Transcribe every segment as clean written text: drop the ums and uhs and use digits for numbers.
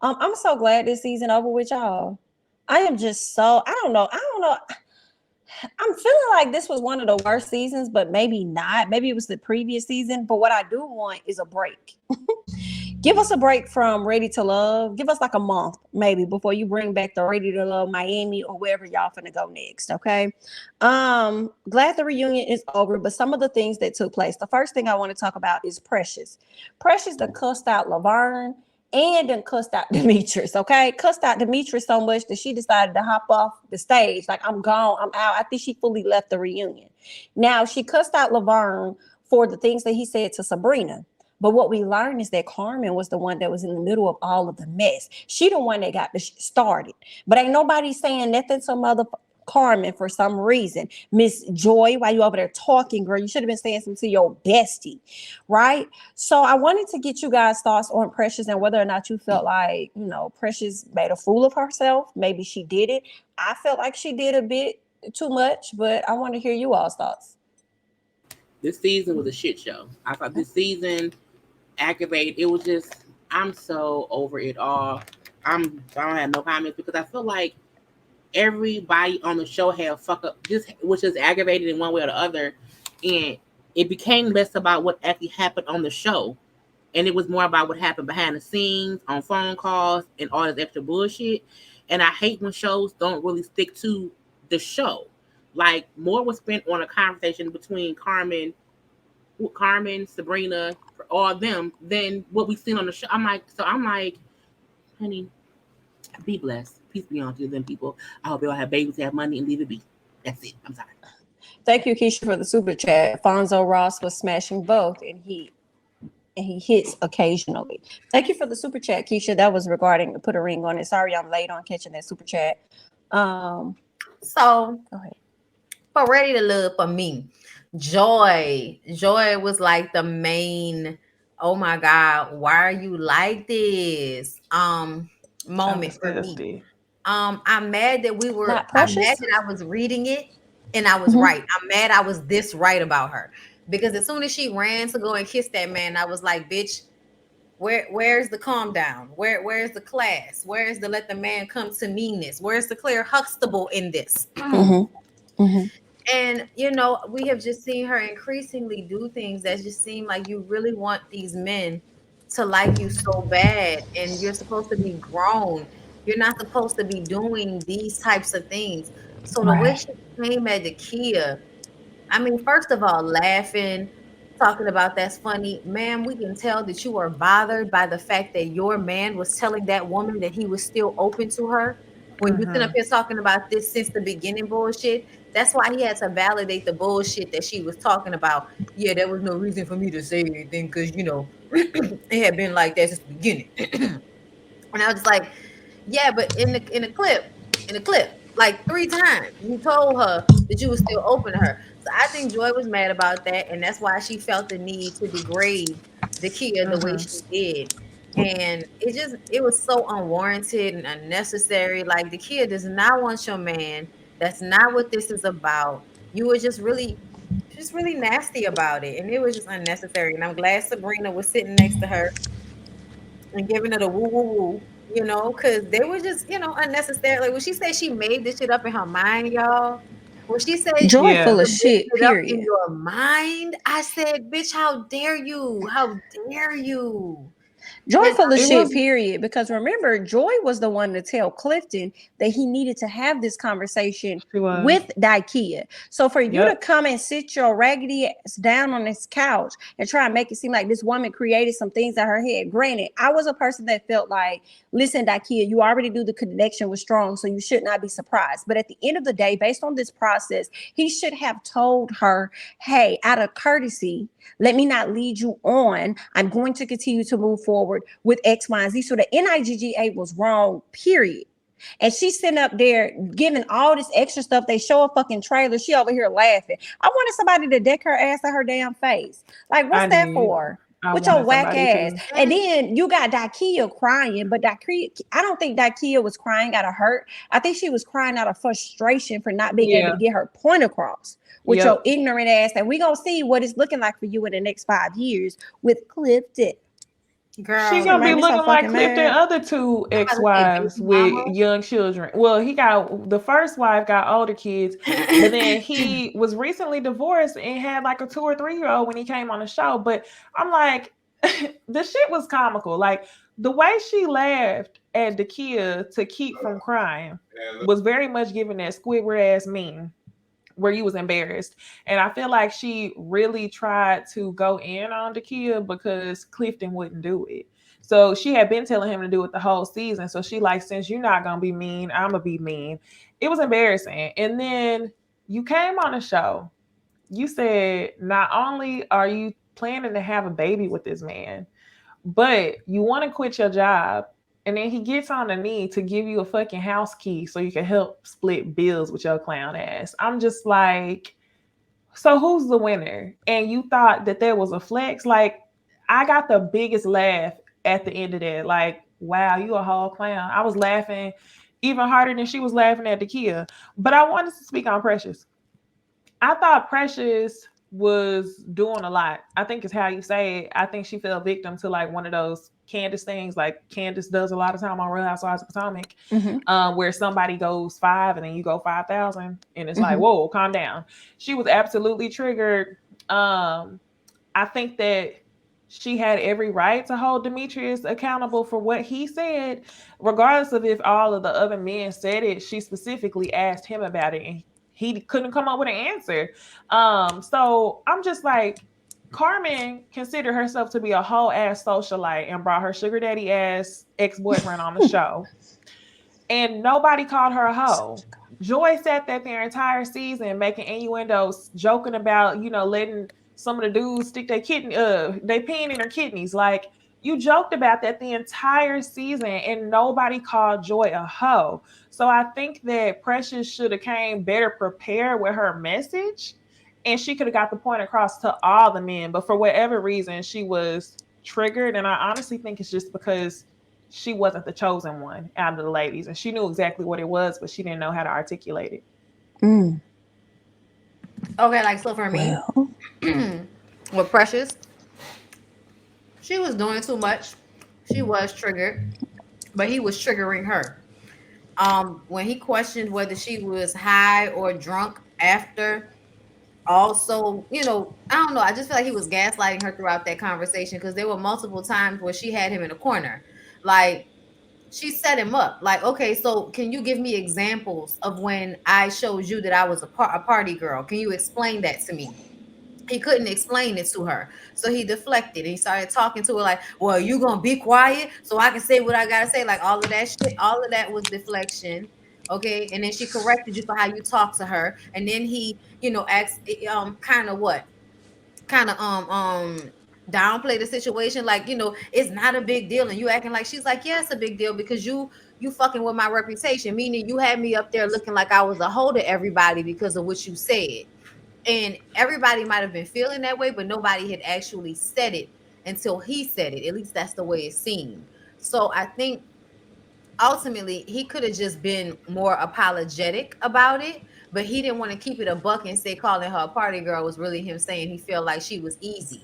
I'm so glad this season over with y'all. I am just so I don't know. I'm feeling like this was one of the worst seasons, but maybe not. Maybe it was the previous season. But what I do want is a break. Give us a break from Ready to Love. Give us like a month, maybe, before you bring back the Ready to Love Miami or wherever y'all finna go next. Okay. Glad the reunion is over, but some of the things that took place. The first thing I want to talk about is Precious. Precious that cussed out Laverne and then cussed out Demetrius. Okay. Cussed out Demetrius so much that she decided to hop off the stage. Like, I'm gone. I'm out. I think she fully left the reunion. Now she cussed out Laverne for the things that he said to Sabrina. But what we learned is that Carmen was the one that was in the middle of all of the mess. She the one that got the started. But ain't nobody saying nothing to mother Carmen for some reason. Miss Joy, why you over there talking, girl? You should have been saying something to your bestie, right? So I wanted to get you guys' thoughts on Precious and whether or not you felt like, Precious made a fool of herself. Maybe she did it. I felt like she did a bit too much, but I want to hear you all's thoughts. This season was a shit show. I thought this season aggravated. It was just, I'm so over it all. I don't have no comments because I feel like everybody on the show had fuck up, just was just aggravated in one way or the other, and it became less about what actually happened on the show, and it was more about what happened behind the scenes on phone calls and all this extra bullshit. And I hate when shows don't really stick to the show. Like, more was spent on a conversation between Carmen, Sabrina, all of them than what we've seen on the show. I'm like, honey, be blessed. Peace be on to them people. I hope they all have babies, have money, and leave it be. That's it. I'm sorry. Thank you, Keisha, for the super chat. Fonzo Ross was smashing both, and he hits occasionally. Thank you for the super chat, Keisha. That was regarding to put a ring on it. Sorry, I'm late on catching that super chat. So Go ahead. for Ready to Love for me, Joy was like the main, oh my God, why are you like this? Moment for me. I'm mad that Not I'm mad Precious. that I was reading it and I was Mhm. right. I'm mad I was this right about her. Because as soon as she ran to go and kiss that man, I was like, bitch, where's the calm down? Where's the class? Where's the let the man come to meanness? Where's the Claire Huxtable in this? Mhm. Mhm. And we have just seen her increasingly do things that just seem like you really want these men to like you so bad, and you're supposed to be grown. You're not supposed to be doing these types of things. So the way Right. she came at the Kia, I mean, first of all, laughing, talking about that's funny. Ma'am, we can tell that you are bothered by the fact that your man was telling that woman that he was still open to her. When you sit up here talking about this since the beginning bullshit, that's why he had to validate the bullshit that she was talking about. Yeah, there was no reason for me to say anything because, it had been like that since the beginning. And I was just like, yeah, but in the clip, like 3 times, you told her that you were still open to her. So I think Joy was mad about that, and that's why she felt the need to degrade the Kia the way she did. And it was so unwarranted and unnecessary. Like, the Kia does not want your man. That's not what this is about. You were just really nasty about it, and it was just unnecessary. And I'm glad Sabrina was sitting next to her and giving it a woo woo woo, because they were just, unnecessary. Like, when she said she made this shit up in her mind, y'all. When she said Joy full of you made shit. it up in Period. your mind, I said, bitch, how dare you? How dare you? Joy And full of I'm shit, like, period. Because remember, Joy was the one to tell Clifton that he needed to have this conversation with Daikia. So for you to come and sit your raggedy ass down on this couch and try and make it seem like this woman created some things in her head. Granted, I was a person that felt like, listen, Daikia, you already knew the connection was strong, so you should not be surprised. But at the end of the day, based on this process, he should have told her, hey, out of courtesy, let me not lead you on. I'm going to continue to move forward with X, Y, and Z. So the NIGGA was wrong, period. And she's sitting up there giving all this extra stuff. They show a fucking trailer. She over here laughing. I wanted somebody to deck her ass in her damn face. Like, what's that for? With your whack ass. And then you got Daikia crying, but Daikia, I don't think Daikia was crying out of hurt. I think she was crying out of frustration for not being able to get her point across with your ignorant ass. And we gonna see what it's looking like for you in the next 5 years with Clifton. Girl, She She gonna be made me so looking like fucking Clifton mad. other two I'm about to say baby ex-wives with mama. young children. Well, he got the first wife got older kids, but then he was recently divorced and had like a 2 or 3 year old when he came on the show. But I'm like, the shit was comical. Like the way she laughed at Daikia to keep from crying was very much giving that Squidward ass meme where you was embarrassed. And I feel like she really tried to go in on Daikia because Clifton wouldn't do it. So she had been telling him to do it the whole season. So she like, since you're not gonna be mean, I'm gonna be mean. It was embarrassing. And then you came on the show. You said not only are you planning to have a baby with this man, but you want to quit your job. And then he gets on the knee to give you a fucking house key so you can help split bills with your clown ass. I'm just like, so who's the winner? And you thought that there was a flex? Like, I got the biggest laugh at the end of that. Like, wow, you a whole clown. I was laughing even harder than she was laughing at the Kia. But I wanted to speak on Precious. I thought Precious was doing a lot. I think it's how you say it. I think she fell victim to like one of those Candace things, like Candace does a lot of time on Real Housewives of Potomac, Mm-hmm. where somebody goes 5 and then you go 5,000, and it's like, Mm-hmm. whoa, calm down. She was absolutely triggered. I think that she had every right to hold Demetrius accountable for what he said, regardless of if all of the other men said it. She specifically asked him about it, and he couldn't come up with an answer. So I'm just like, Carmen considered herself to be a whole ass socialite and brought her sugar daddy ass ex-boyfriend on the show, and nobody called her a hoe. Joy sat there their entire season making innuendos, joking about, letting some of the dudes stick their they peeing in their kidneys. Like, you joked about that the entire season and nobody called Joy a hoe. So I think that Precious should have came better prepared with her message, and she could have got the point across to all the men. But for whatever reason, she was triggered. And I honestly think it's just because she wasn't the chosen one out of the ladies, and she knew exactly what it was, but she didn't know how to articulate it. Mm. Okay, like so for me, Well, with Precious, she was doing too much. She was triggered, but he was triggering her. When he questioned whether she was high or drunk after, also, I don't know. I just feel like he was gaslighting her throughout that conversation because there were multiple times where she had him in a corner. Like, she set him up. Like, okay, so can you give me examples of when I showed you that I was a party girl? Can you explain that to me? He couldn't explain it to her. So he deflected and he started talking to her like, well, you gonna be quiet so I can say what I gotta say. Like all of that shit, all of that was deflection. Okay. And then she corrected you for how you talk to her. And then he, asked kind of what? Kind of downplay the situation, like, it's not a big deal. And you acting like she's like, yeah, it's a big deal because you fucking with my reputation, meaning you had me up there looking like I was a hoe to everybody because of what you said. And everybody might have been feeling that way, but nobody had actually said it until he said it. At least that's the way it seemed. So I think ultimately he could have just been more apologetic about it, but he didn't want to keep it a buck and say calling her a party girl was really him saying he felt like she was easy.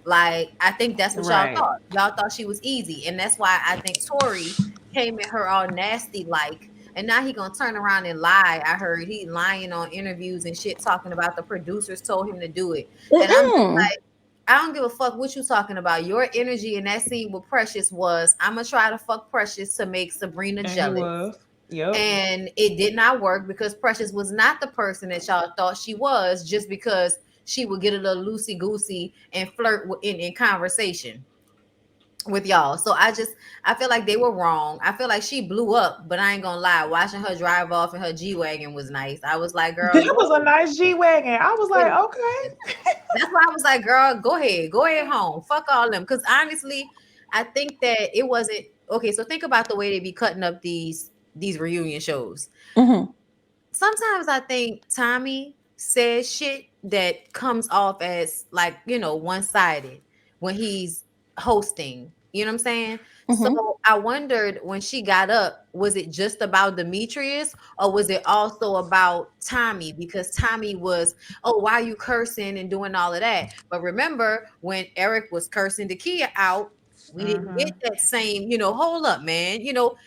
Like, I think that's what y'all Right. thought. Y'all thought she was easy. And that's why I think Tori came at her all nasty like, and now he gonna turn around and lie. I heard he lying on interviews and shit talking about the producers told him to do it. And I'm just mm-mm. like, I don't give a fuck what you talking about. Your energy in that scene with Precious was, I'm gonna try to fuck Precious to make Sabrina And he jealous. was. Yep. And it did not work because Precious was not the person that y'all thought she was, just because she would get a little loosey goosey and flirt in conversation with y'all. So I feel like they were wrong. I feel like she blew up, but I ain't gonna lie, watching her drive off in her G-Wagon was nice. I was like, girl, That go was a nice G Wagon. I was like, ahead. okay. That's why I was like, girl, go ahead home. Fuck all them. Because honestly, I think that it wasn't okay. So think about the way they be cutting up these reunion shows. Mm-hmm. Sometimes I think Tommy says shit that comes off as like, one-sided when he's hosting. You know what I'm saying? So Mm-hmm. I wondered when she got up, was it just about Demetrius or was it also about Tommy? Because Tommy was, oh, why are you cursing and doing all of that? But remember when Eric was cursing the Kia out, We didn't get that same, hold up, man.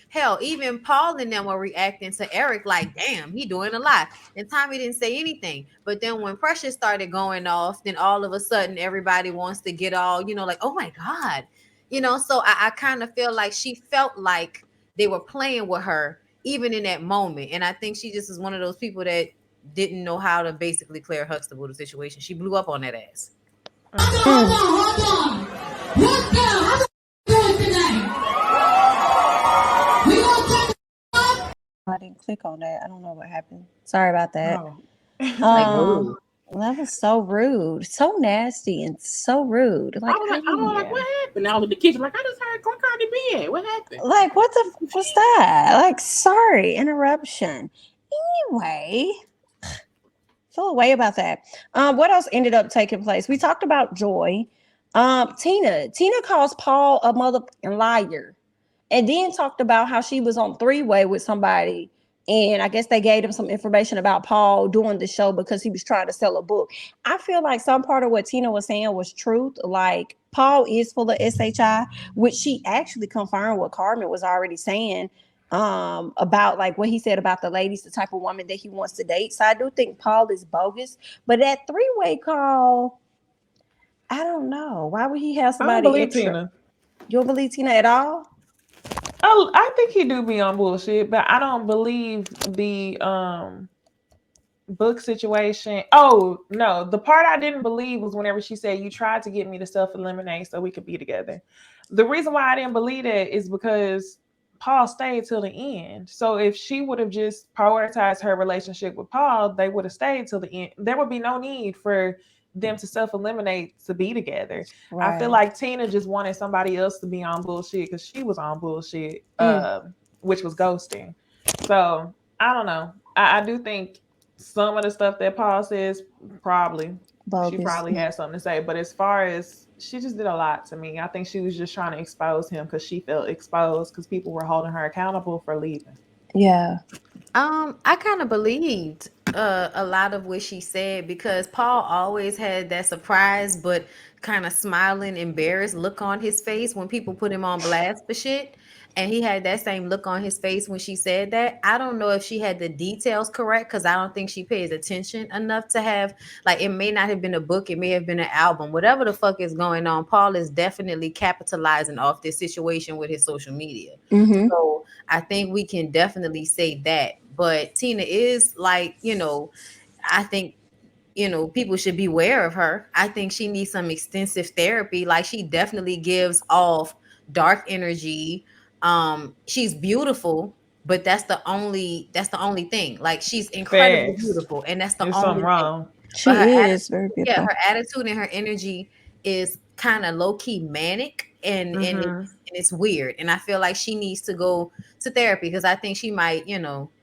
Hell, even Paul and them were reacting to Eric like, damn, he doing a lot. And Tommy didn't say anything. But then when Precious started going off, then all of a sudden everybody wants to get all, like, oh my God. So I kind of feel like she felt like they were playing with her even in that moment. And I think she just is one of those people that didn't know how to basically Claire Huxtable the situation. She blew up on that ass. Hold on. What the I didn't click on that. I don't know what happened. Sorry about that. Oh. That was so rude, so nasty, and so rude. Like, I was like, what happened? I was in the kitchen, like, I just heard Cardi B. What happened? Like, what's that? Like, sorry, interruption. Anyway, feel a way about that. What else ended up taking place? We talked about Joy. Tina calls Paul a motherfucking liar, and then talked about how she was on three-way with somebody. And I guess they gave him some information about Paul doing the show because he was trying to sell a book. I feel like some part of what Tina was saying was truth. Like, Paul is full of SHI, which she actually confirmed what Carmen was already saying about like what he said about the ladies, the type of woman that he wants to date. So I do think Paul is bogus. But that three-way call, I don't know. Why would he have somebody I don't believe extra? Tina. You don't believe Tina at all? Oh, I think he do be on bullshit, but I don't believe the book situation. Oh no, the part I didn't believe was whenever she said you tried to get me to self-eliminate so we could be together. The reason why I didn't believe that is because Paul stayed till the end. So if she would have just prioritized her relationship with Paul, they would have stayed till the end. There would be no need for them to self-eliminate to be together. Right. I feel like Tina just wanted somebody else to be on bullshit because she was on bullshit, which was ghosting. So I don't know. I do think some of the stuff that Paul says probably bogus. She probably had something to say, but as far as she just did a lot to me. I think she was just trying to expose him because she felt exposed because people were holding her accountable for leaving. Yeah. I kind of believed a lot of what she said because Paul always had that surprise but kind of smiling, embarrassed look on his face when people put him on blast for shit. And he had that same look on his face when she said that. I don't know if she had the details correct because I don't think she pays attention enough to have, like, it may not have been a book. It may have been an album. Whatever the fuck is going on, Paul is definitely capitalizing off this situation with his social media. Mm-hmm. So I think we can definitely say that. But Tina is like, I think, people should beware of her. I think she needs some extensive therapy. Like, she definitely gives off dark energy. She's beautiful, but that's the only thing. Like, she's incredibly beautiful, and that's the only something wrong. She is very beautiful. Yeah, her attitude and her energy is kind of low-key manic and it's weird. And I feel like she needs to go to therapy because I think she might,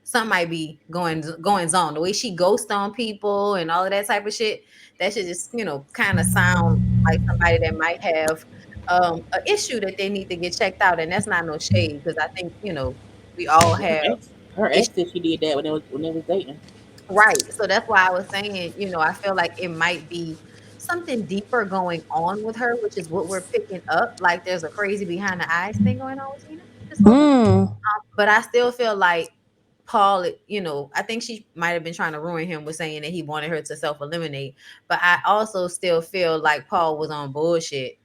something might be going on. The way she ghosts on people and all of that type of shit, that should just, kind of sound like somebody that might have an issue that they need to get checked out. And that's not no shade because I think, we all have her ex said she did that when they was dating. Right. So that's why I was saying, I feel like it might be something deeper going on with her, which is what we're picking up. Like, there's a crazy behind the eyes thing going on with Tina. But I still feel like Paul, I think she might have been trying to ruin him with saying that he wanted her to self-eliminate. But I also still feel like Paul was on bullshit.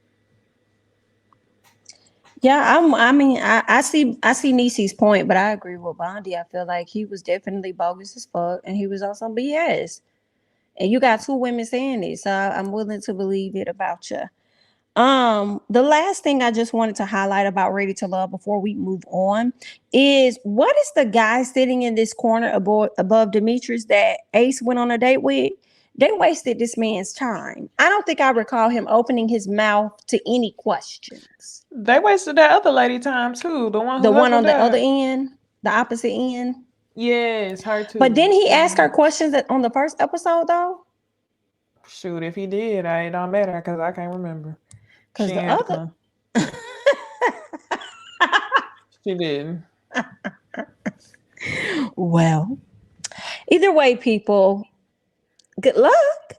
Yeah, I see Niecy's point, but I agree with Bondi. I feel like he was definitely bogus as fuck, and he was on some BS. And you got two women saying this, so I'm willing to believe it about you. The last thing I just wanted to highlight about Ready to Love before we move on is what is the guy sitting in this corner above Demetrius that Ace went on a date with? They wasted this man's time. I don't think I recall him opening his mouth to any questions. They wasted that other lady time too. The one on the other end, the opposite end. Yes, her too. But didn't he ask her questions on the first episode though? Shoot, if he did, it don't matter because I can't remember. Because the other she didn't. Well, either way, people, good luck.